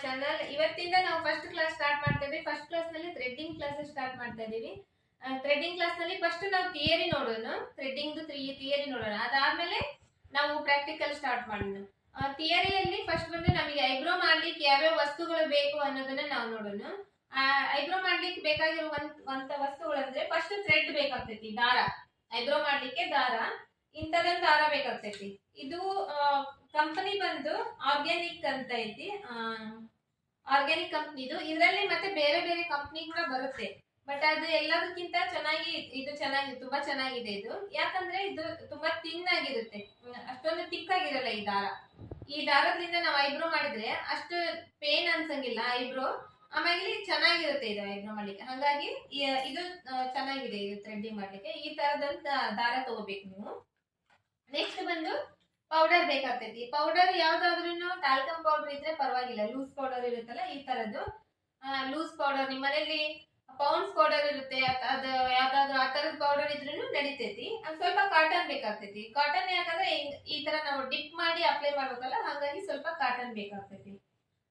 Channel. ಇವತ್ತಿಂದ ನಾವು first class start ಮಾಡ್ತಾ ಇದ್ದೀವಿ. ಫಸ್ಟ್ ಕ್ಲಾಸ್ ನಲ್ಲಿ ಥ್ರೆಡ್ಡಿಂಗ್ ಕ್ಲಾಸ್ ಸ್ಟಾರ್ಟ್ ಮಾಡ್ತಾ ಇದೀವಿ. ಥ್ರೆಡ್ಡಿಂಗ್ ಕ್ಲಾಸ್ ನಲ್ಲಿ ಫಸ್ಟ್ ನಾವು ಥಿಯರಿ ನೋಡೋಣ, ಥ್ರೆಡ್ಡಿಂಗ್ ಥಿಯರಿ ನೋಡೋಣ. ಅದಾದ್ಮೇಲೆ ನಾವು ಪ್ರಾಕ್ಟಿಕಲ್ ಸ್ಟಾರ್ಟ್ ಮಾಡೋಣ. ಥಿಯರಿಯಲ್ಲಿ ಫಸ್ಟ್ ಬಂದು ನಮಗೆ ಐಬ್ರೋ ಮಾಡ್ಲಿಕ್ಕೆ ಯಾವ್ಯಾವ ವಸ್ತುಗಳು ಬೇಕು ಅನ್ನೋದನ್ನ ನಾವು ನೋಡೋಣ. ಐಬ್ರೋ ಮಾಡ್ಲಿಕ್ಕೆ ಬೇಕಾಗಿರುವಂತ ವಸ್ತುಗಳು ಅಂದ್ರೆ ಫಸ್ಟ್ ಥ್ರೆಡ್ ಬೇಕಾಗ್ತೈತಿ, ದಾರ. ಐಬ್ರೋ ಮಾಡ್ಲಿಕ್ಕೆ ದಾರ, ಇಂಥದೊಂದು ದಾರ ಬೇಕಾಗ್ತೈತಿ. ಇದು ಕಂಪನಿ ಬಂದು ಆರ್ಗ್ಯಾನಿಕ್ ಅಂತ ಐತಿ, ಆರ್ಗ್ಯಾನಿಕ್ ಕಂಪ್ನಿದು. ಇದರಲ್ಲಿ ಮತ್ತೆ ಬೇರೆ ಬೇರೆ ಕಂಪ್ನಿ ಕೂಡ ಬರುತ್ತೆ. ಬಟ್ ಅದು ಎಲ್ಲದಕ್ಕಿಂತ ಚೆನ್ನಾಗಿ ಇದು ತುಂಬಾ ಚೆನ್ನಾಗಿದೆ ಇದು. ಯಾಕಂದ್ರೆ ಇದು ತುಂಬಾ ತಿನ್ ಆಗಿರುತ್ತೆ, ಅಷ್ಟೊಂದು ತಿಕ್ ಆಗಿರಲ್ಲ ಈ ದಾರ. ಈ ದಾರದಿಂದ ನಾವು ಐಬ್ರೋ ಮಾಡಿದ್ರೆ ಅಷ್ಟು ಪೇನ್ ಅನ್ಸಂಗಿಲ್ಲ ಐಬ್ರೋ. ಆಮೇಲೆ ಚೆನ್ನಾಗಿರುತ್ತೆ ಇದು ಐಬ್ರೋ ಮಾಡ್ಲಿಕ್ಕೆ. ಹಾಗಾಗಿ ಇದು ಚೆನ್ನಾಗಿದೆ ಇದು ಥ್ರೆಡ್ಡಿಂಗ್ ಮಾಡ್ಲಿಕ್ಕೆ. ಈ ತರದಂತ ದಾರ ತಗೋಬೇಕು ನೀವು. ನೆಕ್ಸ್ಟ್ ಬಂದು ಪೌಡರ್ ಬೇಕಾಗ್ತೈತಿ. ಪೌಡರ್ ಯಾವ್ದಾದ್ರು ಟಾಲ್ಕಮ್ ಪೌಡರ್ ಇದ್ರೆ ಪರವಾಗಿಲ್ಲ, ಲೂಸ್ ಪೌಡರ್ ಇರುತ್ತಲ್ಲ ಈ ತರದ್ದು ಲೂಸ್ ಪೌಡರ್. ನಿಮ್ಮ ಮನೇಲಿ ಪೌಂಡ್ಸ್ ಪೌಡರ್ ಇರುತ್ತೆ, ಅದು ಯಾವ್ದಾದ್ರು ಆ ತರದ ಪೌಡರ್ ಇದ್ರೂ ನಡಿತೈತಿ. ಸ್ವಲ್ಪ ಕಾಟನ್ ಬೇಕಾಗ್ತೈತಿ. ಕಾಟನ್ ಯಾಕಂದ್ರೆ ಈ ತರ ನಾವು ಡಿಪ್ ಮಾಡಿ ಅಪ್ಲೈ ಮಾಡ್ಬೇಕಲ್ಲ, ಹಾಗಾಗಿ ಸ್ವಲ್ಪ ಕಾಟನ್ ಬೇಕಾಗ್ತೈತಿ.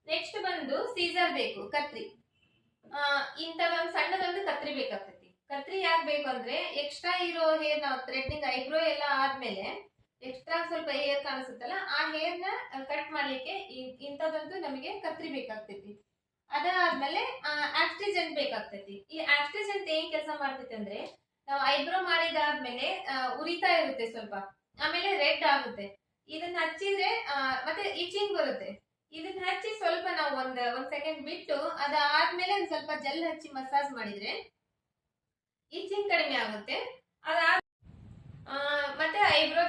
ನೆಕ್ಸ್ಟ್ ಬಂದು ಸೀಸರ್ ಬೇಕು, ಕತ್ರಿ. ಇಂಥದೊಂದು ಸಣ್ಣದೊಂದು ಕತ್ರಿ ಬೇಕಾಗ್ತೈತಿ. ಕತ್ರಿ ಯಾಕೆ ಬೇಕು ಅಂದ್ರೆ ಎಕ್ಸ್ಟ್ರಾ ಇರೋ ಹೇರ್, ನಾವು ಥ್ರೆಡ್ಡಿಂಗ್ ಐಬ್ರೋ ಎಲ್ಲ ಆದ್ಮೇಲೆ ಎಕ್ಸ್ಟ್ರಾ ಸ್ವಲ್ಪ ಹೇರ್ ಕಾಣಿಸುತ್ತಲ್ಲ, ಆ ಹೇರ್ ನ ಕಟ್ ಮಾಡ್ಲಿಕ್ಕೆ ಇಂಥದೊಂದು ನಮಗೆ ಕತ್ರಿ ಬೇಕಾಗ್ತೈತಿ. ಅದಾದ್ಮೇಲೆ ಆಕ್ಸ್ಟಿಜೆಂಟ್ ಬೇಕಾಗ್ತೈತಿ. ಈ ಆಕ್ಸ್ಟಿಜೆಂಟ್ ಏನ್ ಕೆಲಸ ಮಾಡ್ತೈತಿ ಅಂದ್ರೆ, ನಾವು ಐಬ್ರೋ ಮಾಡಿದಾದ್ಮೇಲೆ ಉರಿತಾ ಇರುತ್ತೆ ಸ್ವಲ್ಪ, ಆಮೇಲೆ ರೆಡ್ ಆಗುತ್ತೆ. ಇದನ್ನ ಹಚ್ಚಿದ್ರೆ ಮತ್ತೆ ಇಚಿಂಗ್ ಬರುತ್ತೆ. ಇದನ್ನ ಹಚ್ಚಿ ಸ್ವಲ್ಪ ನಾವು ಒಂದ್ ಸೆಕೆಂಡ್ ಬಿಟ್ಟು ಅದಾದ್ಮೇಲೆ ಒಂದ್ ಸ್ವಲ್ಪ ಜೆಲ್ ಹಚ್ಚಿ ಮಸಾಜ್ ಮಾಡಿದ್ರೆ ಇಚಿಂಗ್ ಕಡಿಮೆ ಆಗುತ್ತೆ. ಮತ್ತೆ ಐಬ್ರೋ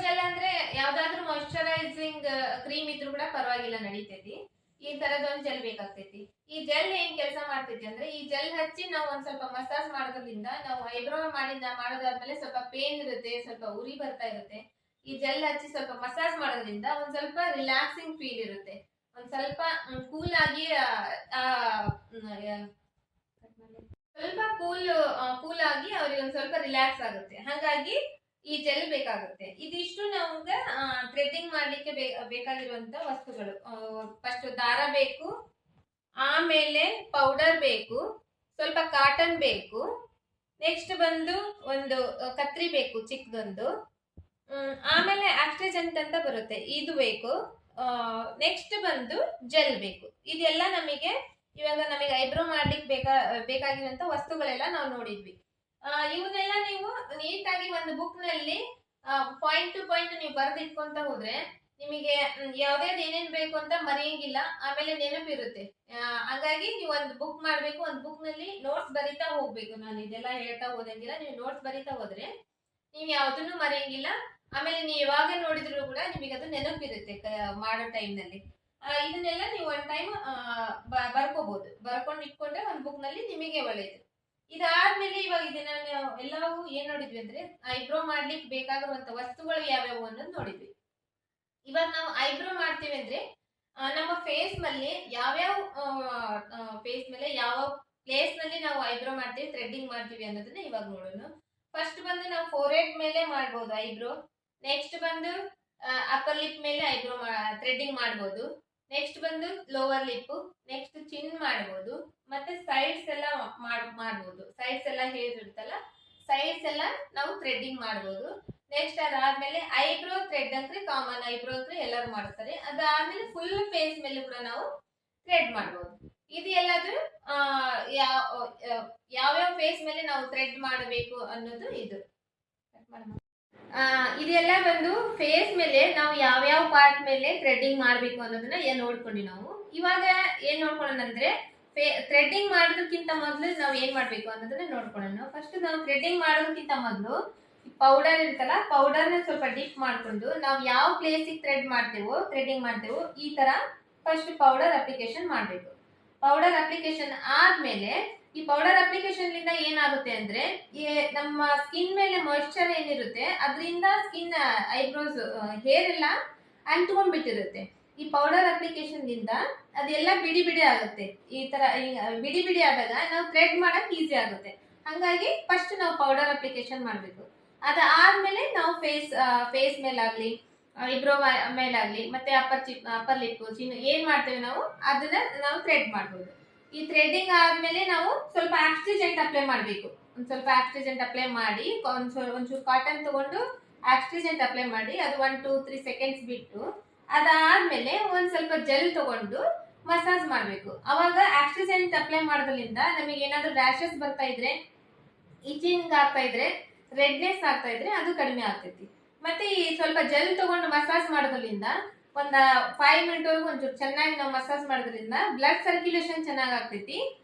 ಜೆಲ್ ಅಂದ್ರೆ ಯಾವ್ದಾದ್ರು ಮಾಯಿಶ್ಚರೈಸಿಂಗ್ ಕ್ರೀಮ್ ಇದ್ರೂ ಕೂಡ ಪರವಾಗಿಲ್ಲ, ನಡೀತೈತಿ. ಈ ತರದೊಂದು ಜೆಲ್ ಬೇಕಾಗ್ತೈತಿ. ಈ ಜೆಲ್ ಏನ್ ಕೆಲಸ ಮಾಡ್ತೈತಿ ಅಂದ್ರೆ, ಈ ಜೆಲ್ ಹಚ್ಚಿ ನಾವು ಒಂದ್ ಸ್ವಲ್ಪ ಮಸಾಜ್ ಮಾಡೋದ್ರಿಂದ, ನಾವು ಐಬ್ರೋ ಮಾಡೋದಾದ್ಮೇಲೆ ಸ್ವಲ್ಪ ಪೇನ್ ಇರುತ್ತೆ, ಸ್ವಲ್ಪ ಉರಿ ಬರ್ತಾ ಇರುತ್ತೆ. ಈ ಜೆಲ್ ಹಚ್ಚಿ ಸ್ವಲ್ಪ ಮಸಾಜ್ ಮಾಡೋದ್ರಿಂದ ಒಂದ್ ಸ್ವಲ್ಪ ರಿಲ್ಯಾಕ್ಸಿಂಗ್ ಫೀಲ್ ಇರುತ್ತೆ. ಒಂದ್ ಸ್ವಲ್ಪ ಕೂಲ್ ಆಗಿ ಅವ್ರಿಗೆ ಒಂದ್ ಸ್ವಲ್ಪ ರಿಲ್ಯಾಕ್ಸ್ ಆಗುತ್ತೆ. ಹಾಗಾಗಿ ಈ ಜೆಲ್ ಬೇಕಾಗುತ್ತೆ. ಇದಿಷ್ಟು ನಮ್ಗೆ ಥ್ರೆಡ್ಡಿಂಗ್ ಮಾಡ್ಲಿಕ್ಕೆ ಬೇಕಾಗಿರುವಂತ ವಸ್ತುಗಳು. ಫಸ್ಟ್ ದಾರ ಬೇಕು, ಆಮೇಲೆ ಪೌಡರ್ ಬೇಕು, ಸ್ವಲ್ಪ ಕಾಟನ್ ಬೇಕು, ನೆಕ್ಸ್ಟ್ ಬಂದು ಒಂದು ಕತ್ರಿ ಬೇಕು ಚಿಕ್ಕದೊಂದು, ಆಮೇಲೆ ಆಕ್ಸ್ಟಿಜೆಂಟ್ ಅಂತ ಬರುತ್ತೆ, ಇದು ಬೇಕು. ನೆಕ್ಸ್ಟ್ ಬಂದು ಜೆಲ್ ಬೇಕು. ಇದೆಲ್ಲ ನಮಗೆ ಇವಾಗ ಐಬ್ರೋ ಮಾಡ್ಲಿಕ್ಕೆ ಬೇಕಾಗಿರುವಂತ ವಸ್ತುಗಳೆಲ್ಲ ನಾವು ನೋಡಿದ್ವಿ. ಇವನ್ನೆಲ್ಲ ನೀವು ನೀಟಾಗಿ ಒಂದು ಬುಕ್ ನಲ್ಲಿ ಪಾಯಿಂಟ್ ಟು ಪಾಯಿಂಟ್ ನೀವು ಬರೆದು ಇಟ್ಕೊಂತ ಹೋದ್ರೆ ನಿಮಗೆ ಯಾವ್ದಾವ್ದು ಏನೇನ್ ಬೇಕು ಅಂತ ಮರೆಯಂಗಿಲ್ಲ, ಆಮೇಲೆ ನೆನಪಿರುತ್ತೆ. ಹಾಗಾಗಿ ನೀವು ಒಂದು ಬುಕ್ ಮಾಡ್ಬೇಕು, ಒಂದು ಬುಕ್ ನಲ್ಲಿ ನೋಟ್ಸ್ ಬರಿತಾ ಹೋಗ್ಬೇಕು. ನಾನು ಇದೆಲ್ಲ ಹೇಳ್ತಾ ಹೋದಂಗಿಲ್ಲ, ನೀವು ನೋಟ್ಸ್ ಬರಿತಾ ಹೋದ್ರೆ ನೀವು ಯಾವ್ದನ್ನು ಮರೆಯಂಗಿಲ್ಲ. ಆಮೇಲೆ ನೀವು ಯಾವಾಗ ನೋಡಿದ್ರು ಕೂಡ ನಿಮಗೆ ಅದು ನೆನಪಿರುತ್ತೆ ಮಾಡೋ ಟೈಮ್ ನಲ್ಲಿ. ಇದನ್ನೆಲ್ಲ ನೀವು ಒಂದ್ ಟೈಮ್ ಬರ್ಕೋಬಹುದು. ಬರ್ಕೊಂಡು ಇಟ್ಕೊಂಡ್ರೆ ಒಂದು ಬುಕ್ ನಲ್ಲಿ ನಿಮಗೆ ಒಳ್ಳೇದು. ಇದಾದ್ಮೇಲೆ ಇವಾಗ ಇದನ್ನ ಎಲ್ಲವೂ ಏನ್ ನೋಡಿದ್ವಿ ಅಂದ್ರೆ, ಐಬ್ರೋ ಮಾಡ್ಲಿಕ್ಕೆ ಬೇಕಾಗಿರುವಂತ ವಸ್ತುಗಳು ಯಾವ್ಯಾವು ಅನ್ನೋದು ನೋಡಿದ್ವಿ. ಇವಾಗ ನಾವು ಐಬ್ರೋ ಮಾಡ್ತೀವಿ ಅಂದ್ರೆ ನಮ್ಮ ಫೇಸ್ ಮೇಲೆ ಯಾವ್ಯಾವ ಪ್ಲೇಸ್ ನಲ್ಲಿ ನಾವು ಐಬ್ರೋ ಮಾಡ್ತೀವಿ, ಥ್ರೆಡ್ಡಿಂಗ್ ಮಾಡ್ತೀವಿ ಅನ್ನೋದನ್ನ ಇವಾಗ ನೋಡೋಣ. ಫಸ್ಟ್ ಬಂದು ನಾವು ಫೋರ್ಹೆಡ್ ಮೇಲೆ ಮಾಡ್ಬೋದು ಐಬ್ರೋ. ನೆಕ್ಸ್ಟ್ ಬಂದು ಅಪ್ಪರ್ ಲಿಪ್ ಮೇಲೆ ಐಬ್ರೋ ಥ್ರೆಡ್ಡಿಂಗ್ ಮಾಡ್ಬೋದು. ನೆಕ್ಸ್ಟ್ ಬಂದು ಲೋವರ್ ಲಿಪ್, ನೆಕ್ಸ್ಟ್ ಚಿನ್ ಮಾಡ್ಬೋದು, ಮತ್ತೆ ಸೈಡ್ಸ್ ಎಲ್ಲ ಮಾಡ್ಬೋದು. ಸೈಡ್ಸ್ ಎಲ್ಲ ಹೇರ್ ಇರುತ್ತಲ್ಲ, ಸೈಡ್ಸ್ ಎಲ್ಲ ನಾವು ಥ್ರೆಡ್ಡಿಂಗ್ ಮಾಡ್ಬೋದು. ನೆಕ್ಸ್ಟ್ ಅದಾದ್ಮೇಲೆ ಐಬ್ರೋ ಥ್ರೆಡ್ ಅಂದ್ರೆ ಕಾಮನ್, ಐಬ್ರೋ ಅಂದ್ರೆ ಎಲ್ಲರೂ ಮಾಡ್ತಾರೆ. ಅದಾದ್ಮೇಲೆ ಫುಲ್ ಫೇಸ್ ಮೇಲೆ ಕೂಡ ನಾವು ಥ್ರೆಡ್ ಮಾಡ್ಬೋದು. ಇದು ಎಲ್ಲದು ಯಾವ್ಯಾವ ಫೇಸ್ ಮೇಲೆ ನಾವು ಥ್ರೆಡ್ ಮಾಡಬೇಕು ಅನ್ನೋದು ಇದು. ಇದೆಲ್ಲ ಬಂದು ಫೇಸ್ ಮೇಲೆ ನಾವು ಯಾವ್ಯಾವ ಪಾರ್ಟ್ ಮೇಲೆ ಥ್ರೆಡ್ಡಿಂಗ್ ಮಾಡ್ಬೇಕು ಅನ್ನೋದನ್ನ ನೋಡ್ಕೊಂಡಿ ನಾವು. ಇವಾಗ ಏನ್ ನೋಡ್ಕೊಳ್ಳೋಣ ಅಂದ್ರೆ, ಥ್ರೆಡ್ಡಿಂಗ್ ಮಾಡೋದಕ್ಕಿಂತ ಮೊದಲು ನಾವು ಏನ್ ಮಾಡ್ಬೇಕು ಅನ್ನೋದನ್ನ ನೋಡ್ಕೊಳ್ಳೋಣ. ಫಸ್ಟ್ ನಾವು ಥ್ರೆಡ್ಡಿಂಗ್ ಮಾಡೋದಕ್ಕಿಂತ ಮೊದಲು ಪೌಡರ್ ಇರುತ್ತಲ್ಲ, ಪೌಡರ್ನ ಸ್ವಲ್ಪ ಡಿಪ್ ಮಾಡ್ಕೊಂಡು ನಾವು ಯಾವ ಪ್ಲೇಸಿಗೆ ಥ್ರೆಡ್ಡಿಂಗ್ ಮಾಡ್ತೇವೋ ಈ ತರ ಫಸ್ಟ್ ಪೌಡರ್ ಅಪ್ಲಿಕೇಶನ್ ಮಾಡ್ಬೇಕು. ಪೌಡರ್ ಅಪ್ಲಿಕೇಶನ್ ಆದ್ಮೇಲೆ ಈ ಪೌಡರ್ ಅಪ್ಲಿಕೇಶನ್ ಲಿಂದ ಏನಾಗುತ್ತೆ ಅಂದ್ರೆ, ನಮ್ಮ ಸ್ಕಿನ್ ಮೇಲೆ ಮಾಯಿಶ್ಚರ್ ಏನಿರುತ್ತೆ ಅದರಿಂದ ಸ್ಕಿನ್ ಐಬ್ರೋಸ್ ಹೇರ್ ಎಲ್ಲ ಅಂಟ್ಕೊಂಡ್ಬಿಟ್ಟಿರುತ್ತೆ. ಈ ಪೌಡರ್ ಅಪ್ಲಿಕೇಶನ್ ದಿಂದ ಅದೆಲ್ಲ ಬಿಡಿ ಬಿಡಿ ಆಗುತ್ತೆ. ಈ ತರ ಬಿಡಿ ಬಿಡಿ ಆದಾಗ ನಾವು ಥ್ರೆಡ್ ಮಾಡಕ್ ಈಸಿ ಆಗುತ್ತೆ. ಹಾಗಾಗಿ ಫಸ್ಟ್ ನಾವು ಪೌಡರ್ ಅಪ್ಲಿಕೇಶನ್ ಮಾಡ್ಬೇಕು. ಅದಾದ್ಮೇಲೆ ನಾವು ಫೇಸ್ ಮೇಲಾಗ್ಲಿ ಐಬ್ರೋ ಮೇಲಾಗ್ಲಿ ಮತ್ತೆ ಅಪ್ಪರ್ ಲಿಪ್ ಚಿನ್ ಏನ್ ಮಾಡ್ತೇವೆ ನಾವು ಅದನ್ನ ನಾವು ಥ್ರೆಡ್ ಮಾಡ್ಬೋದು. ಈ ಥ್ರೆಡ್ಡಿಂಗ್ ಆದ್ಮೇಲೆ ನಾವು ಸ್ವಲ್ಪ ಆಕ್ಸ್ಟ್ರಿಜೆಂಟ್ ಅಪ್ಲೈ ಮಾಡ್ಬೇಕು. ಒಂದ್ ಸ್ವಲ್ಪ ಆಕ್ಸ್ಟ್ರಿಜೆಂಟ್ ಅಪ್ಲೈ ಮಾಡಿ ಒಂಚೂರು ಕಾಟನ್ ತಗೊಂಡು ಆಕ್ಸ್ಟ್ರಿಜೆಂಟ್ ಅಪ್ಲೈ ಮಾಡಿ ಅದು 1-2-3 ಸೆಕೆಂಡ್ಸ್ ಬಿಟ್ಟು ಅದಾದ್ಮೇಲೆ ಒಂದ್ ಸ್ವಲ್ಪ ಜೆಲ್ ತಗೊಂಡು ಮಸಾಜ್ ಮಾಡ್ಬೇಕು. ಅವಾಗ ಆಕ್ಸ್ಟ್ರಿಜೆಂಟ್ ಅಪ್ಲೈ ಮಾಡೋದ್ರಿಂದ ನಮಗೆ ಏನಾದ್ರು ರ್ಯಾಶಸ್ ಬರ್ತಾ ಇದ್ರೆ, ಇಚಿಂಗ್ ಆಗ್ತಾ ಇದ್ರೆ, ರೆಡ್ನೆಸ್ ಆಗ್ತಾ ಇದ್ರೆ ಅದು ಕಡಿಮೆ ಆಗ್ತೈತಿ. ಮತ್ತೆ ಈ ಸ್ವಲ್ಪ ಜೆಲ್ ತಗೊಂಡು ಮಸಾಜ್ ಮಾಡೋದ್ರಿಂದ ಒಂದ 5 ಮಿನಿಟ್ ವರೆಗೂ ಒಂಚೂರು ಚೆನ್ನಾಗಿ ನಾವು ಮಸಾಜ್ ಮಾಡೋದ್ರಿಂದ ಬ್ಲಡ್ ಸರ್ಕ್ಯುಲೇಷನ್ ಚೆನ್ನಾಗ್ ಆಗ್ತೈತಿ,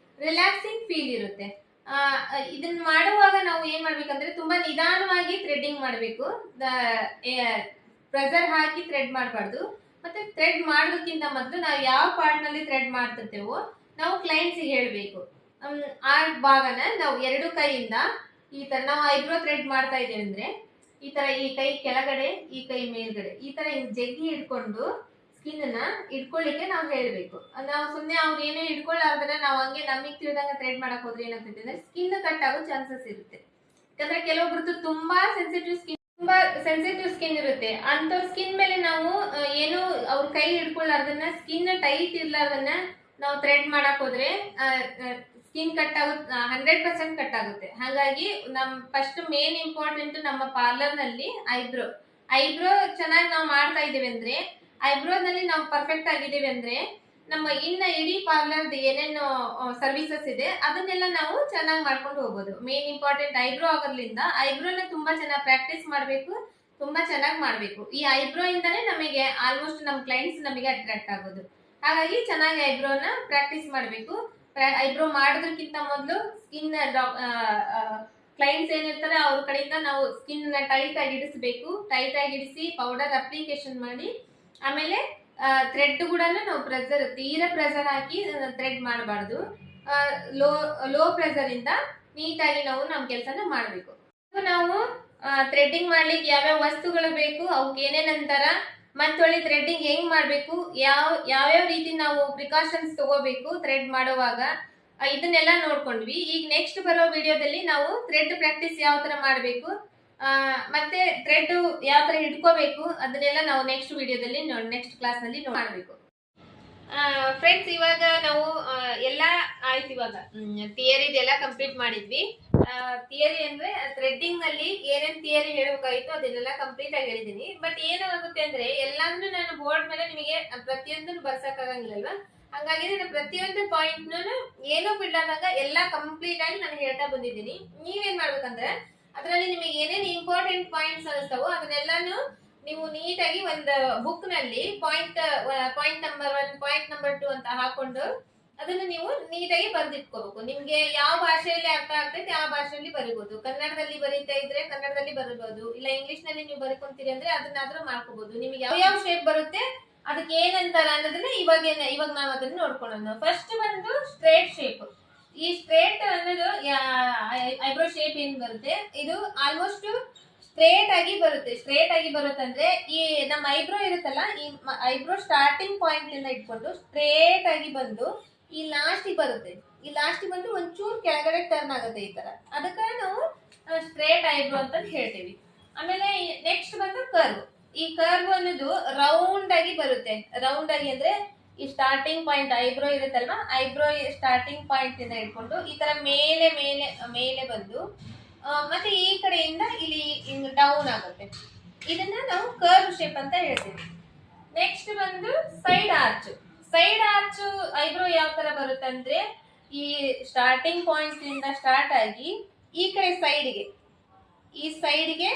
ರಿಲ್ಯಾಕ್ಸಿಂಗ್ ಫೀಲ್ ಇರುತ್ತೆ. ಇದನ್ನ ಮಾಡುವಾಗ ನಾವು ಏನ್ ಮಾಡ್ಬೇಕಂದ್ರೆ ತುಂಬಾ ನಿಧಾನವಾಗಿ ಥ್ರೆಡ್ಡಿಂಗ್ ಮಾಡಬೇಕು. ಪ್ರೆಸರ್ ಹಾಕಿ ಥ್ರೆಡ್ ಮಾಡಬಾರ್ದು. ಮತ್ತೆ ಥ್ರೆಡ್ ಮಾಡೋದಕ್ಕಿಂತ ಮೊದಲು ನಾವು ಯಾವ ಪಾರ್ಟ್ ನಲ್ಲಿ ಥ್ರೆಡ್ ಮಾಡ್ತಿರ್ತೇವೋ ನಾವು ಕ್ಲೈಂಟ್ಸ್ ಹೇಳ್ಬೇಕು. ಆ ಭಾಗನ ನಾವು 2 ಕೈಯಿಂದ ಈ ತರ ನಾವು ಐಬ್ರೋ ಥ್ರೆಡ್ ಮಾಡ್ತಾ ಇದ್ದೇವೆ ಅಂದ್ರೆ ಈ ತರ ಈ ಕೈ ಕೆಳಗಡೆ ಈ ಕೈ ಮೇಲ್ಗಡೆ ಈ ತರ ಜಗ್ಗಿ ಹಿಡ್ಕೊಂಡು ಸ್ಕಿನ್ ನ ಇಟ್ಕೊಳ್ಳಿಕ್ಕೆ ನಾವು ಹೇಳ್ಬೇಕು. ನಾವು ಸುಮ್ನೆ ಅವ್ರು ಏನೋ ಇಟ್ಕೊಳ್ಳಾರ್ದ್ರೆ ನಾವು ಹಂಗೆ ನಮಗ್ ತಿಳಿದಂಗ ಥ್ರೆಡ್ ಮಾಡಕ್ ಹೋದ್ರೆ ಏನಾಗ್ತೈತೆ ಅಂದ್ರೆ ಸ್ಕಿನ್ ಕಟ್ ಆಗೋ ಚಾನ್ಸಸ್ ಇರುತ್ತೆ. ಯಾಕಂದ್ರೆ ಕೆಲವೊಬ್ರದ್ದು ತುಂಬಾ ಸೆನ್ಸಿಟಿವ್ ಸ್ಕಿನ್ ಇರುತ್ತೆ. ಅಂತವ್ರ ಸ್ಕಿನ್ ಮೇಲೆ ನಾವು ಏನು ಅವ್ರ ಕೈ ಹಿಡ್ಕೊಳ್ಳಾರ್ದನ್ನ ಸ್ಕಿನ್ ಟೈಟ್ ಇರ್ಲಾರ್ದನ್ನ ನಾವು ಥ್ರೆಡ್ ಮಾಡಕ್ ಹೋದ್ರೆ ಸ್ಕಿನ್ ಕಟ್ ಆಗುತ್ತೆ, 100% ಕಟ್ ಆಗುತ್ತೆ. ಹಾಗಾಗಿ ನಮ್ ಫಸ್ಟ್ ಮೇನ್ ಇಂಪಾರ್ಟೆಂಟ್ ನಮ್ಮ ಪಾರ್ಲರ್ ನಲ್ಲಿ ಐಬ್ರೋ ಚೆನ್ನಾಗಿ ನಾವು ಮಾಡ್ತಾ ಇದೀವಿ ಅಂದ್ರೆ, ಐಬ್ರೋನಲ್ಲಿ ನಾವು ಪರ್ಫೆಕ್ಟ್ ಆಗಿದ್ದೀವಿ ಅಂದ್ರೆ ನಮ್ಮ ಇಡೀ ಪಾರ್ಲರ್ ಏನೇನು ಸರ್ವಿಸಸ್ ಇದೆ ಅದನ್ನೆಲ್ಲ ನಾವು ಚೆನ್ನಾಗಿ ಮಾಡ್ಕೊಂಡು ಹೋಗ್ಬೋದು. ಮೇನ್ ಇಂಪಾರ್ಟೆಂಟ್ ಐಬ್ರೋ ಆಗೋದ್ರಿಂದ ಐಬ್ರೋನ ತುಂಬಾ ಚೆನ್ನಾಗಿ ಪ್ರಾಕ್ಟೀಸ್ ಮಾಡ್ಬೇಕು, ತುಂಬಾ ಚೆನ್ನಾಗಿ ಮಾಡ್ಬೇಕು. ಈ ಐಬ್ರೋ ಇಂದಾನೆ ನಮಗೆ ಆಲ್ಮೋಸ್ಟ್ ನಮ್ ಕ್ಲೈಂಟ್ಸ್ ನಮಗೆ ಅಟ್ರಾಕ್ಟ್ ಆಗೋದು. ಹಾಗಾಗಿ ಚೆನ್ನಾಗಿ ಐಬ್ರೋನ ಪ್ರಾಕ್ಟೀಸ್ ಮಾಡ್ಬೇಕು. ಐಬ್ರೋ ಮಾಡೋದಕ್ಕಿಂತ ಮೊದಲು ಸ್ಕಿನ್ ಕ್ಲೈಂಟ್ಸ್ ಏನಿರ್ತಾರೆ ಅವ್ರ ಕಡೆಯಿಂದ ನಾವು ಸ್ಕಿನ್ ನ ಟೈಟ್ ಆಗಿ ಇಡಿಸಬೇಕು. ಟೈಟ್ ಆಗಿ ಇಡಿಸಿ ಪೌಡರ್ ಅಪ್ಲಿಕೇಶನ್ ಮಾಡಿ ಆಮೇಲೆ ಥ್ರೆಡ್ ಕೂಡ ನಾವು ತೀರಾ ಪ್ರೆಸರ್ ಹಾಕಿ ಥ್ರೆಡ್ ಮಾಡಬಾರ್ದು. ಲೋ ಪ್ರೆಸರ್ ಇಂದ ನೀಟಾಗಿ ನಾವು ನಮ್ಮ ಕೆಲಸನ ಮಾಡಬೇಕು. ನಾವು ಥ್ರೆಡ್ಡಿಂಗ್ ಮಾಡ್ಲಿಕ್ಕೆ ಯಾವ್ಯಾವ ವಸ್ತುಗಳು ಬೇಕು, ಅವಕ್ಕೆ ಏನೇನಂತಾರ, ಮತ್ತೊಳ್ಳಿ ಥ್ರೆಡ್ಡಿಂಗ್ ಹೆಂಗ್ ಮಾಡ್ಬೇಕು, ಯಾವ್ಯಾವ ರೀತಿ ನಾವು ಪ್ರಿಕಾಷನ್ಸ್ ತಗೋಬೇಕು ಥ್ರೆಡ್ ಮಾಡುವಾಗ, ಇದನ್ನೆಲ್ಲ ನೋಡ್ಕೊಂಡ್ವಿ. ಈಗ ನೆಕ್ಸ್ಟ್ ಬರೋ ವಿಡಿಯೋದಲ್ಲಿ ನಾವು ಥ್ರೆಡ್ ಪ್ರಾಕ್ಟೀಸ್ ಯಾವ ತರ ಮಾಡಬೇಕು ಮತ್ತೆ ಥ್ರೆಡ್ ಯಾವ ತರ ಹಿಡ್ಕೋಬೇಕು ಅದನ್ನೆಲ್ಲ ನಾವು ನೆಕ್ಸ್ಟ್ ವಿಡಿಯೋದಲ್ಲಿ ನೆಕ್ಸ್ಟ್ ಕ್ಲಾಸ್ ನಲ್ಲಿ ಮಾಡಬೇಕು. ಫ್ರೆಂಡ್ಸ್, ಇವಾಗ ನಾವು ಎಲ್ಲ ಆಯ್ತು. ಇವಾಗ ಥಿಯರಿದೆಲ್ಲ ಕಂಪ್ಲೀಟ್ ಮಾಡಿದ್ವಿ. ಥಿಯರಿ ಅಂದ್ರೆ ಥ್ರೆಡ್ಡಿಂಗ್ ನಲ್ಲಿ ಏನೇನ್ ಥಿಯರಿ ಹೇಳ್ಬೇಕಾಗಿತ್ತು ಅದನ್ನೆಲ್ಲ ಕಂಪ್ಲೀಟ್ ಆಗಿ ಹೇಳಿದೀನಿ. ಬಟ್ ಏನಾಗುತ್ತೆ ಅಂದ್ರೆ ಎಲ್ಲಾದ್ರೂ ನಾನು ಬೋರ್ಡ್ ಮೇಲೆ ನಿಮಗೆ ಪ್ರತಿಯೊಂದನ್ನು ಬರ್ಸಕ್ ಆಗಂಗಿಲ್ಲಲ್ವಾ. ಹಂಗಾಗಿ ನಾನು ಪ್ರತಿಯೊಂದು ಪಾಯಿಂಟ್ ಏನೋ ಬಿಡ್ಲಾದಾಗ ಎಲ್ಲ ಕಂಪ್ಲೀಟ್ ಆಗಿ ನಾನು ಹೇಳ್ತಾ ಬಂದಿದ್ದೀನಿ. ನೀವೇನ್ ಮಾಡ್ಬೇಕಂದ್ರೆ ಅದರಲ್ಲಿ ನಿಮಗೆ ಏನೇನು ಇಂಪಾರ್ಟೆಂಟ್ ಪಾಯಿಂಟ್ಸ್ ಅನಿಸ್ತಾವೋ ಅದನ್ನೆಲ್ಲಾನು ನೀವು ನೀಟಾಗಿ ಒಂದು ಬುಕ್ ನಲ್ಲಿ ಪಾಯಿಂಟ್ ನಂಬರ್ 1 ಪಾಯಿಂಟ್ ನಂಬರ್ 2 ಅಂತ ಹಾಕೊಂಡು ಅದನ್ನ ನೀವು ನೀಟಾಗಿ ಬರ್ದಿಟ್ಕೋಬೇಕು. ನಿಮ್ಗೆ ಯಾವ ಭಾಷೆಯಲ್ಲಿ ಅರ್ಥ ಆಗ್ತೈತೆ ಆ ಭಾಷೆಯಲ್ಲಿ ಬರೀಬಹುದು. ಕನ್ನಡದಲ್ಲಿ ಬರೀತಾ ಇದ್ರೆ ಕನ್ನಡದಲ್ಲಿ ಬರೀಬಹುದು, ಇಲ್ಲ ಇಂಗ್ಲಿಷ್ ನಲ್ಲಿ ನೀವು ಬರೀಕೊಂತೀರಿ ಅಂದ್ರೆ ಅದನ್ನಾದ್ರೂ ಮಾಡ್ಕೋಬಹುದು. ನಿಮ್ಗೆ ಯಾವ ಶೇಪ್ ಬರುತ್ತೆ ಅದಕ್ಕೆ ಏನಂತಾರ ಅನ್ನೋದನ್ನ ಇವಾಗ ನಾವು ಅದನ್ನ ನೋಡ್ಕೊಳ್ಳೋಣ. ಫಸ್ಟ್ ಬಂದು ಸ್ಟ್ರೇಟ್ ಶೇಪ್. ಈ ಸ್ಟ್ರೇಟ್ ಅನ್ನೋದು ಐಬ್ರೋ ಶೇಪ್ ಏನ್ ಬರುತ್ತೆ ಇದು ಆಲ್ಮೋಸ್ಟ್ ಸ್ಟ್ರೇಟ್ ಆಗಿ ಬರುತ್ತಂದ್ರೆ ಈ ನಮ್ಮ ಐಬ್ರೋ ಇರುತ್ತಲ್ಲ, ಈ ಐಬ್ರೋ ಸ್ಟಾರ್ಟಿಂಗ್ ಪಾಯಿಂಟ್ ಇಂದ ಇಟ್ಕೊಂಡು ಸ್ಟ್ರೇಟ್ ಆಗಿ ಬಂದು ಈ ಲಾಸ್ಟ್ ಬರುತ್ತೆ. ಈ ಲಾಸ್ಟ್ ಬಂದು ಒಂಚೂರು ಕೆಳಗಡೆ ಟರ್ನ್ ಆಗುತ್ತೆ ಈ ತರ. ಅದಕ್ಕೆ ನಾವು ಸ್ಟ್ರೇಟ್ ಐಬ್ರೋ ಅಂತ ಹೇಳ್ತೀವಿ. ಆಮೇಲೆ ನೆಕ್ಸ್ಟ್ ಬಂದು ಕರ್ವ್. ಈ ಕರ್ವ್ ಅನ್ನೋದು ರೌಂಡ್ ಆಗಿ ಬರುತ್ತೆ. ರೌಂಡ್ ಆಗಿ ಅಂದ್ರೆ ಈ ಸ್ಟಾರ್ಟಿಂಗ್ ಪಾಯಿಂಟ್ ಐಬ್ರೋ ಇರುತ್ತಲ್ವಾ, ಐಬ್ರೋ ಸ್ಟಾರ್ಟಿಂಗ್ ಪಾಯಿಂಟ್ ಇಂದ ಇಟ್ಕೊಂಡು ಈ ತರ ಮೇಲೆ ಮೇಲೆ ಮೇಲೆ ಬಂದು ಮತ್ತೆ ಈ ಕಡೆಯಿಂದ ಇಲ್ಲಿ ಡೌನ್ ಆಗುತ್ತೆ. ಇದನ್ನ ನಾವು ಕರ್ವ್ ಶೇಪ್ ಅಂತ ಹೇಳ್ತೀವಿ. ನೆಕ್ಸ್ಟ್ ಬಂದು side arch. Side arch eyebrow ಯಾವ ತರ ಬರುತ್ತಂದ್ರೆ ಈ ಸ್ಟಾರ್ಟಿಂಗ್ ಪಾಯಿಂಟ್ ಇಂದ ಸ್ಟಾರ್ಟ್ ಆಗಿ ಈ ಕಡೆ ಈ ಸೈಡ್ಗೆ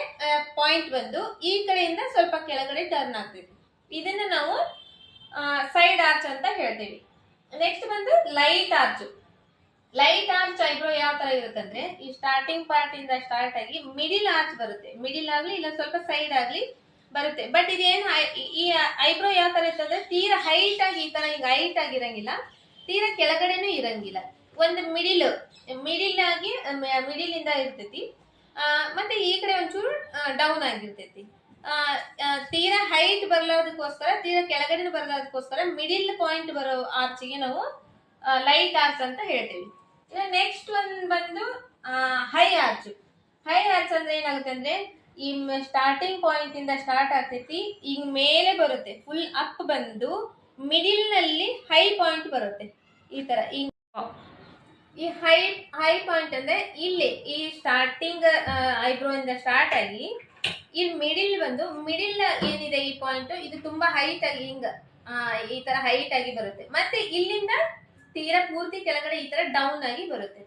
ಪಾಯಿಂಟ್ ಬಂದು ಈ ಕಡೆಯಿಂದ ಸ್ವಲ್ಪ ಕೆಳಗಡೆ ಟರ್ನ್ ಆಗ್ತೈತಿ. ಇದನ್ನ ನಾವು ಸೈಡ್ ಆರ್ಚ್ ಅಂತ ಹೇಳ್ತೀವಿ. ನೆಕ್ಸ್ಟ್ ಬಂದು light arch. Light arch eyebrow ಯಾವ ತರ ಇರುತ್ತಂದ್ರೆ ಈ ಸ್ಟಾರ್ಟಿಂಗ್ ಪಾರ್ಟ್ ಇಂದ ಸ್ಟಾರ್ಟ್ ಆಗಿ ಮಿಡಿಲ್ ಆರ್ಚ್ ಬರುತ್ತೆ. ಮಿಡಿಲ್ ಆಗ್ಲಿ ಇಲ್ಲ ಸ್ವಲ್ಪ ಸೈಡ್ ಆಗ್ಲಿ ಬರುತ್ತೆ. ಬಟ್ ಇದೇನು ಈ ಐಬ್ರೋ ಯಾವ ತರ ಇರ್ತಂದ್ರೆ ತೀರಾ ಹೈಟ್ ಆಗಿ ಈ ತರ ಈಗ ಹೈಟ್ ಆಗಿರಂಗಿಲ್ಲ, ತೀರಾ ಕೆಳಗಡೆನೂ ಇರಂಗಿಲ್ಲ. ಒಂದು ಮಿಡಿಲ್ ಆಗಿ ಮಿಡಿಲ್ ಇಂದ ಇರ್ತೈತಿ. ಮತ್ತೆ ಈ ಕಡೆ ಒಂಚೂರು ಡೌನ್ ಆಗಿರ್ತೈತಿ. ತೀರಾ ಹೈಟ್ ಬರ್ಲಾದಕ್ಕೋಸ್ಕರ ತೀರಾ ಕೆಳಗಡೆ ಬರ್ಲಾದಕ್ಕೋಸ್ಕರ ಮಿಡಿಲ್ ಪಾಯಿಂಟ್ ಬರೋ ಆರ್ಚಿಗೆ ನಾವು ಲೈಟ್ ಆರ್ಚ್ ಅಂತ ಹೇಳ್ತೀವಿ. ನೆಕ್ಸ್ಟ್ ಒಂದ್ ಬಂದು ಹೈ ಆರ್ಚ್. ಹೈ ಆರ್ಚ್ ಅಂದ್ರೆ ಏನಾಗುತ್ತೆ ಅಂದ್ರೆ ಈ ಸ್ಟಾರ್ಟಿಂಗ್ ಪಾಯಿಂಟ್ ಇಂದ ಸ್ಟಾರ್ಟ್ ಆಗ್ತೈತಿ, ಈಗ ಮೇಲೆ ಬರುತ್ತೆ, ಫುಲ್ ಅಪ್ ಬಂದು ಮಿಡಿಲ್ ನಲ್ಲಿ ಹೈ ಪಾಯಿಂಟ್ ಬರುತ್ತೆ. ಈ ತರ ಈ ಹೈ ಪಾಯಿಂಟ್ ಅಂದ್ರೆ ಇಲ್ಲಿ ಈ ಸ್ಟಾರ್ಟಿಂಗ್ ಐಬ್ರೋ ಇಂದ ಸ್ಟಾರ್ಟ್ ಆಗಿ ಇಲ್ಲಿ ಮಿಡಿಲ್ ಬಂದು ಮಿಡಿಲ್ ಏನಿದೆ ಈ ಪಾಯಿಂಟ್ ಇದು ತುಂಬಾ ಹೈಟ್ ಆಗಿ ಹಿಂಗ ಈ ತರ ಹೈಟ್ ಆಗಿ ಬರುತ್ತೆ. ಮತ್ತೆ ಇಲ್ಲಿಂದ ತೀರಾ ಪೂರ್ತಿ ಕೆಳಗಡೆ ಈ ತರ ಡೌನ್ ಆಗಿ ಬರುತ್ತೆ.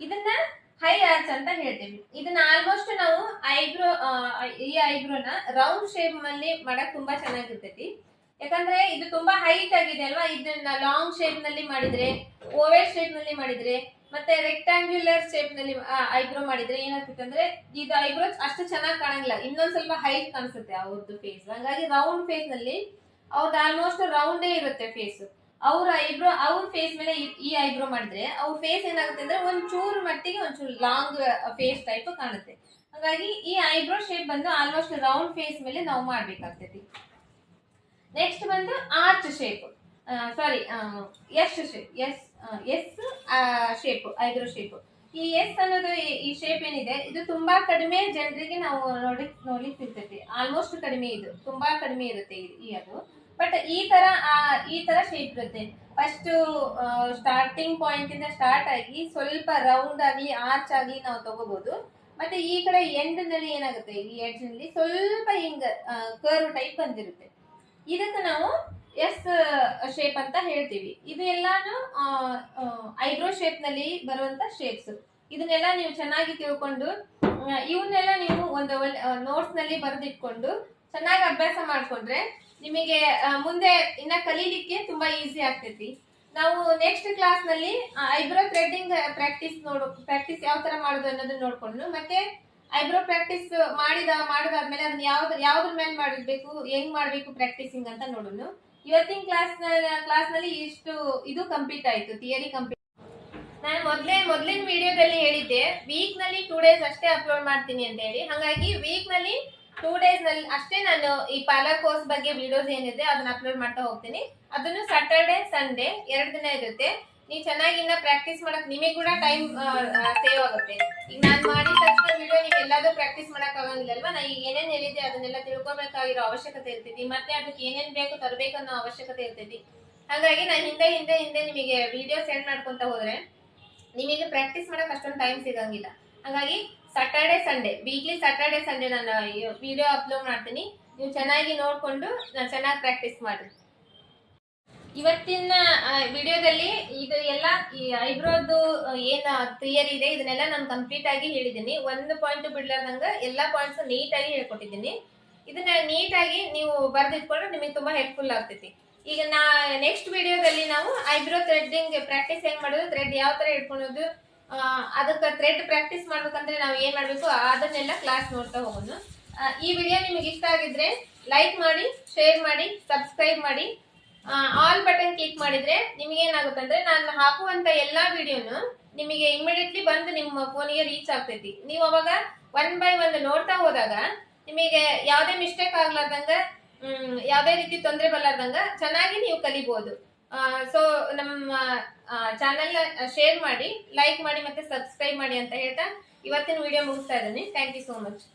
ಇದನ್ನ ಹೈ ಆರ್ಚ್ ಅಂತ ಹೇಳ್ತೀವಿ. ಇದನ್ನ ಆಲ್ಮೋಸ್ಟ್ ನಾವು ಈ ಐಬ್ರೋನ ರೌಂಡ್ ಶೇಪ್ ನಲ್ಲಿ ಮಾಡಕ್ ತುಂಬಾ ಚೆನ್ನಾಗಿರ್ತೈತಿ. ಯಾಕಂದ್ರೆ ಇದು ತುಂಬಾ ಹೈಟ್ ಆಗಿದೆ ಅಲ್ವಾ, ಇದನ್ನ ಲಾಂಗ್ ಶೇಪ್ ನಲ್ಲಿ ಮಾಡಿದ್ರೆ, ಓವೆಲ್ ಶೇಪ್ ನಲ್ಲಿ ಮಾಡಿದ್ರೆ, ಮತ್ತೆ ರೆಕ್ಟಾಂಗ್ಯುಲರ್ ಶೇಪ್ ನಲ್ಲಿ ಐಬ್ರೋ ಮಾಡಿದ್ರೆ ಏನಾಗ್ತೈತೆ ಅಂದ್ರೆ ಇದು ಐಬ್ರೋ ಅಷ್ಟು ಚೆನ್ನಾಗಿ ಕಾಣಂಗಿಲ್ಲ, ಇನ್ನೊಂದ್ ಸ್ವಲ್ಪ ಹೈಟ್ ಕಾಣಿಸುತ್ತೆ ಅವ್ರದ್ದು ಫೇಸ್. ಹಂಗಾಗಿ ರೌಂಡ್ ಫೇಸ್ ನಲ್ಲಿ ಅವ್ರದ್ದು ಆಲ್ಮೋಸ್ಟ್ ರೌಂಡೇ ಇರುತ್ತೆ ಫೇಸ್. ಅವ್ರ ಫೇಸ್ ಮೇಲೆ ಈ ಐಬ್ರೋ ಮಾಡಿದ್ರೆ ಅವ್ರ ಫೇಸ್ ಏನಾಗುತ್ತೆ ಅಂದ್ರೆ ಒಂಚೂರು ಮಟ್ಟಿಗೆ ಒಂಚೂರು ಲಾಂಗ್ ಫೇಸ್ ಟೈಪ್ ಕಾಣುತ್ತೆ. ಹಾಗಾಗಿ ಈ ಐಬ್ರೋ ಶೇಪ್ ಬಂದು ಆಲ್ಮೋಸ್ಟ್ ರೌಂಡ್ ಫೇಸ್ ಮೇಲೆ ನಾವು ಮಾಡ್ಬೇಕಾಗ್ತೈತಿ. ನೆಕ್ಸ್ಟ್ ಬಂದು ಆರ್ಚ್ ಶೇಪ್, ಸಾರಿ ಎಸ್ ಶೇಪ್, ಐಬ್ರೋ ಶೇಪ್. ಈ ಎಸ್ ಅನ್ನೋದು ಈ ಶೇಪ್ ಏನಿದೆ ಇದು ತುಂಬಾ ಕಡಿಮೆ ಜನರಿಗೆ ನಾವು ನೋಡ್ಲಿಕ್ಕೆ ಸಿಗ್ತೈತಿ. ಆಲ್ಮೋಸ್ಟ್ ಕಡಿಮೆ, ಇದು ತುಂಬಾ ಕಡಿಮೆ ಇರುತ್ತೆ ಈ ಅದು. ಬಟ್ ಈ ತರ ಶೇಪ್ ಇರುತ್ತೆ. ಫಸ್ಟ್ ಸ್ಟಾರ್ಟಿಂಗ್ ಪಾಯಿಂಟ್ ಇಂದ ಸ್ಟಾರ್ಟ್ ಆಗಿ ಸ್ವಲ್ಪ ರೌಂಡ್ ಆಗಿ ಆರ್ಚ್ ಆಗಿ ನಾವು ತಗೋಬಹುದು. ಮತ್ತೆ ಈ ಕಡೆ ಎಂಡ್ ನಲ್ಲಿ ಏನಾಗುತ್ತೆ, ಈ ಎಡ್ಜ್ ನಲ್ಲಿ ಸ್ವಲ್ಪ ಹಿಂಗ ಕರ್ವ್ ಟೈಪ್ ಬಂದಿರುತ್ತೆ. ಇದಕ್ಕೆ ನಾವು ಎಸ್ ಶೇಪ್ ಅಂತ ಹೇಳ್ತೀವಿ. ಇದು ಎಲ್ಲಾನು ಐಬ್ರೋ ಶೇಪ್ ನಲ್ಲಿ ಬರುವಂತ ಶೇಪ್ಸ್. ಇದನ್ನೆಲ್ಲ ನೀವು ಚೆನ್ನಾಗಿ ತಿಳ್ಕೊಂಡು ಇವನ್ನೆಲ್ಲ ನೀವು ಒಂದು ನೋಟ್ಸ್ ನಲ್ಲಿ ಬರೆದಿಟ್ಕೊಂಡು ಚೆನ್ನಾಗಿ ಅಭ್ಯಾಸ ಮಾಡ್ಕೊಂಡ್ರೆ ನಿಮಗೆ ಮುಂದೆ ಇನ್ನ ಕಲೀಲಿಕ್ಕೆ ತುಂಬಾ ಈಸಿ ಆಗ್ತೈತಿ. ನಾವು ನೆಕ್ಸ್ಟ್ ಕ್ಲಾಸ್ ನಲ್ಲಿ ಐಬ್ರೋ ಥ್ರೆಡ್ಡಿಂಗ್ ಪ್ರಾಕ್ಟೀಸ್ ಯಾವ ತರ ಮಾಡೋದು ಅನ್ನೋದನ್ನ ನೋಡ್ಕೊಂಡು, ಮತ್ತೆ ಐಬ್ರೋ ಪ್ರಾಕ್ಟೀಸ್ ಮಾಡಿದಾದ್ಮೇಲೆ ಅದನ್ನ ಯಾವ್ದ್ರ ಮೇಲೆ ಮಾಡಬೇಕು, ಹೆಂಗ್ ಮಾಡ್ಬೇಕು ಪ್ರಾಕ್ಟೀಸಿಂಗ್ ಅಂತ ನೋಡೋಣ. ಇವತ್ತಿನ ಕ್ಲಾಸ್ ನಲ್ಲಿ ಇದು ಕಂಪ್ಲೀಟ್ ಆಯ್ತು, ಥಿಯರಿ ಕಂಪ್ಲೀಟ್. ನಾನು ಮೊದ್ಲಿನ ವಿಡಿಯೋದಲ್ಲಿ ಹೇಳಿದ್ದೆ ವೀಕ್ ನಲ್ಲಿ 2 days ಅಷ್ಟೇ ಅಪ್ಲೋಡ್ ಮಾಡ್ತೀನಿ ಅಂತ ಹೇಳಿ. ಹಾಗಾಗಿ ವೀಕ್ ನಲ್ಲಿ 2 days ನಲ್ಲಿ ಅಷ್ಟೇ ನಾನು ಈ ಪಾರ್ಲರ್ ಕೋರ್ಸ್ ಬಗ್ಗೆ ವಿಡಿಯೋಸ್ ಏನಿದೆ ಅದನ್ನ ಅಪ್ಲೋಡ್ ಮಾಡ್ತಾ ಹೋಗ್ತೀನಿ. ಅದನ್ನು ಸ್ಯಾಟರ್ಡೆ ಸಂಡೇ 2 ದಿನ ಇರುತ್ತೆ. ನೀವು ಚೆನ್ನಾಗಿ ಇನ್ನ ಪ್ರಾಕ್ಟೀಸ್ ಮಾಡಕ್ ನಿಮಗೆ ಕೂಡ ಟೈಮ್ ಸೇವ್ ಆಗುತ್ತೆ. ಈಗ ನಾನು ಮಾಡಿದ ತಕ್ಷಣ ವಿಡಿಯೋ ನೀವು ಎಲ್ಲಾದ್ರೂ ಪ್ರಾಕ್ಟೀಸ್ ಮಾಡಕ್ ಆಗಂಗಿಲ್ಲ ಅಲ್ವಾ. ನಾ ಈಗ ಏನೇನ್ ಹೇಳಿದೆ ಅದನ್ನೆಲ್ಲ ತಿಳ್ಕೊಬೇಕಾಗಿರೋ ಅವಶ್ಯಕತೆ ಇರ್ತೈತಿ. ಮತ್ತೆ ಅದಕ್ಕೆ ಏನೇನ್ ಬೇಕು ತರಬೇಕನ್ನೋ ಅವಶ್ಯಕತೆ ಇರ್ತೈತಿ. ಹಾಗಾಗಿ ನಾನು ಹಿಂದೆ ನಿಮಗೆ ವಿಡಿಯೋ ಸೆಂಡ್ ಮಾಡ್ಕೊಂತ ಹೋದ್ರೆ ನಿಮಗೆ ಪ್ರಾಕ್ಟೀಸ್ ಮಾಡಕ್ ಅಷ್ಟೊಂದು ಟೈಮ್ ಸಿಗಂಗಿಲ್ಲ. ಹಾಗಾಗಿ ವೀಕ್ಲಿ ಸ್ಯಾಟರ್ಡೆ ಸಂಡೇ ನಾನು ವಿಡಿಯೋ ಅಪ್ಲೋಡ್ ಮಾಡ್ತೀನಿ. ನೀವು ಚೆನ್ನಾಗಿ ನೋಡ್ಕೊಂಡು ಚೆನ್ನಾಗಿ ಪ್ರಾಕ್ಟೀಸ್ ಮಾಡಿ. ಇವತ್ತಿನ ವಿಡಿಯೋದಲ್ಲಿ ಇದು ಎಲ್ಲ ಈ ಐಬ್ರೋದು ಏನ್ ಥಿಯರಿ ಇದೆ ಇದನ್ನೆಲ್ಲ ನಾನು ಕಂಪ್ಲೀಟ್ ಆಗಿ ಹೇಳಿದ್ದೀನಿ. ಒಂದು ಪಾಯಿಂಟ್ ಬಿಡ್ಲಾರ್ದಂಗ ಎಲ್ಲಾ ಪಾಯಿಂಟ್ಸ್ ನೀಟಾಗಿ ಹೇಳ್ಕೊಟ್ಟಿದ್ದೀನಿ. ಇದನ್ನ ನೀಟಾಗಿ ನೀವು ಬರೆದಿಟ್ಕೊಂಡ್ರೆ ನಿಮಗೆ ತುಂಬಾ ಹೆಲ್ಪ್ಫುಲ್ ಆಗ್ತೈತಿ. ಈಗ ನೆಕ್ಸ್ಟ್ ವಿಡಿಯೋದಲ್ಲಿ ನಾವು ಐಬ್ರೋ ಥ್ರೆಡ್ಡಿಂಗ್ ಪ್ರಾಕ್ಟೀಸ್ ಹೆಂಗ್ ಮಾಡೋದು, ಥ್ರೆಡ್ ಯಾವ ತರ ಇಟ್ಕೊಳ್ಳೋದು, ಅದಕ್ಕೆ ಥ್ರೆಡ್ ಪ್ರಾಕ್ಟೀಸ್ ಮಾಡ್ಬೇಕಂದ್ರೆ ನಾವು ಏನ್ ಮಾಡ್ಬೇಕು ಅದನ್ನೆಲ್ಲ ಕ್ಲಾಸ್ ನೋಡ್ತಾ ಹೋಗೋಣ. ಈ ವಿಡಿಯೋ ನಿಮಗೆ ಇಷ್ಟ ಆಗಿದ್ರೆ ಲೈಕ್ ಮಾಡಿ, ಶೇರ್ ಮಾಡಿ, ಸಬ್ಸ್ಕ್ರೈಬ್ ಮಾಡಿ. ಆಲ್ ಬಟನ್ ಕ್ಲಿಕ್ ಮಾಡಿದ್ರೆ ನಿಮಗೆ ಏನಾಗುತ್ತೆ ಅಂದ್ರೆ ನಾನು ಹಾಕುವಂತ ಎಲ್ಲಾ ವಿಡಿಯೋನು ನಿಮಗೆ ಇಮಿಡಿಯೇಟ್ಲಿ ಬಂದು ನಿಮ್ಮ ಫೋನಿಗೆ ರೀಚ್ ಆಗ್ತೈತಿ. ನೀವು ಅವಾಗ 1 by 1 ನೋಡ್ತಾ ಹೋದಾಗ ನಿಮಗೆ ಯಾವುದೇ ಮಿಸ್ಟೇಕ್ ಆಗ್ಲಾರ್ದಂಗ, ಯಾವುದೇ ರೀತಿ ತೊಂದರೆ ಬರ್ಲಾರ್ದಂಗ ಚೆನ್ನಾಗಿ ನೀವು ಕಲಿಬಹುದು. ಸೊ ನಮ್ಮ ಚಾನೆಲ್ ಶೇರ್ ಮಾಡಿ, ಲೈಕ್ ಮಾಡಿ, ಮತ್ತೆ ಸಬ್ಸ್ಕ್ರೈಬ್ ಮಾಡಿ ಅಂತ ಹೇಳ್ತಾ ಇವತ್ತಿನ ವಿಡಿಯೋ ಮುಗಿಸ್ತಾ ಇದ್ದೀನಿ. Thank you so much.